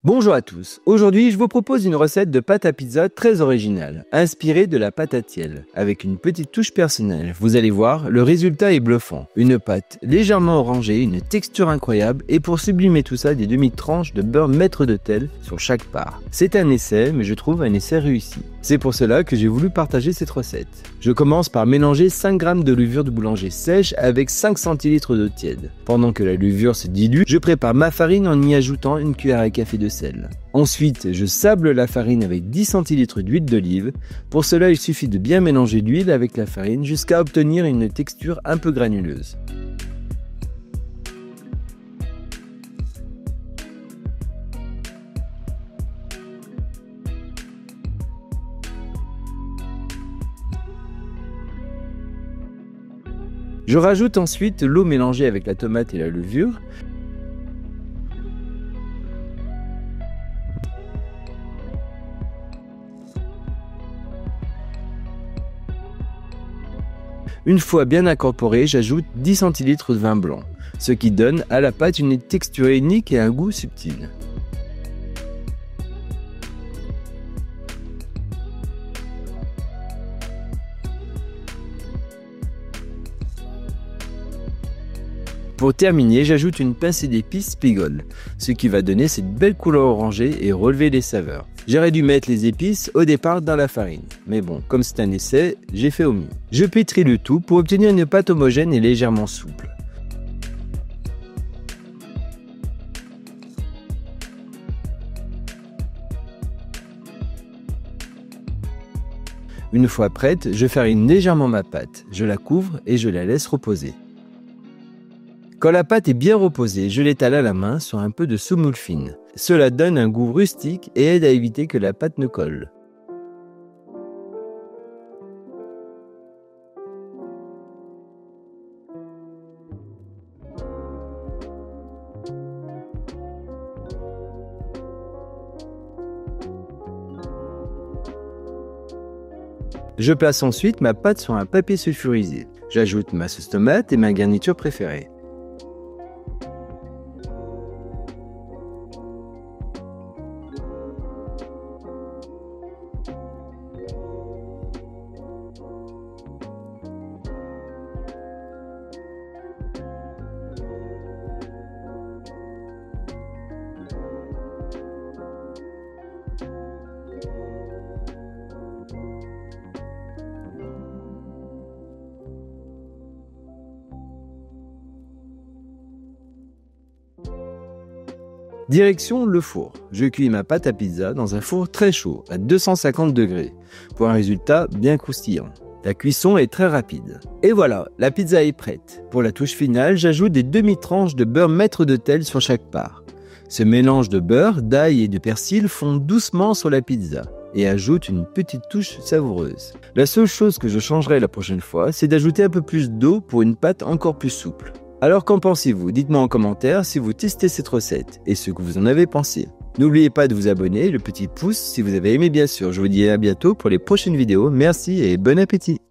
Bonjour à tous, aujourd'hui je vous propose une recette de pâte à pizza très originale, inspirée de la pâte à tielle, avec une petite touche personnelle. Vous allez voir, le résultat est bluffant. Une pâte légèrement orangée, une texture incroyable et pour sublimer tout ça, des demi-tranches de beurre maître d'hôtel sur chaque part. C'est un essai, mais je trouve un essai réussi. C'est pour cela que j'ai voulu partager cette recette. Je commence par mélanger 5 g de levure de boulanger sèche avec 5 centilitres d'eau tiède. Pendant que la levure se dilue, je prépare ma farine en y ajoutant une cuillère à café de sel. Ensuite, je sable la farine avec 10 centilitres d'huile d'olive. Pour cela, il suffit de bien mélanger l'huile avec la farine jusqu'à obtenir une texture un peu granuleuse. Je rajoute ensuite l'eau mélangée avec la tomate et la levure. Une fois bien incorporé, j'ajoute 10 centilitres de vin blanc, ce qui donne à la pâte une texture unique et un goût subtil. Pour terminer, j'ajoute une pincée d'épices Pigole, ce qui va donner cette belle couleur orangée et relever les saveurs. J'aurais dû mettre les épices au départ dans la farine, mais bon, comme c'est un essai, j'ai fait au mieux. Je pétris le tout pour obtenir une pâte homogène et légèrement souple. Une fois prête, je farine légèrement ma pâte, je la couvre et je la laisse reposer. Quand la pâte est bien reposée, je l'étale à la main sur un peu de semoule fine. Cela donne un goût rustique et aide à éviter que la pâte ne colle. Je place ensuite ma pâte sur un papier sulfurisé. J'ajoute ma sauce tomate et ma garniture préférée. Direction le four. Je cuis ma pâte à pizza dans un four très chaud, à 250 degrés, pour un résultat bien croustillant. La cuisson est très rapide. Et voilà, la pizza est prête. Pour la touche finale, j'ajoute des demi-tranches de beurre maître d'hôtel sur chaque part. Ce mélange de beurre, d'ail et de persil fond doucement sur la pizza et ajoute une petite touche savoureuse. La seule chose que je changerai la prochaine fois, c'est d'ajouter un peu plus d'eau pour une pâte encore plus souple. Alors qu'en pensez-vous? Dites-moi en commentaire si vous testez cette recette et ce que vous en avez pensé. N'oubliez pas de vous abonner, le petit pouce si vous avez aimé bien sûr. Je vous dis à bientôt pour les prochaines vidéos. Merci et bon appétit!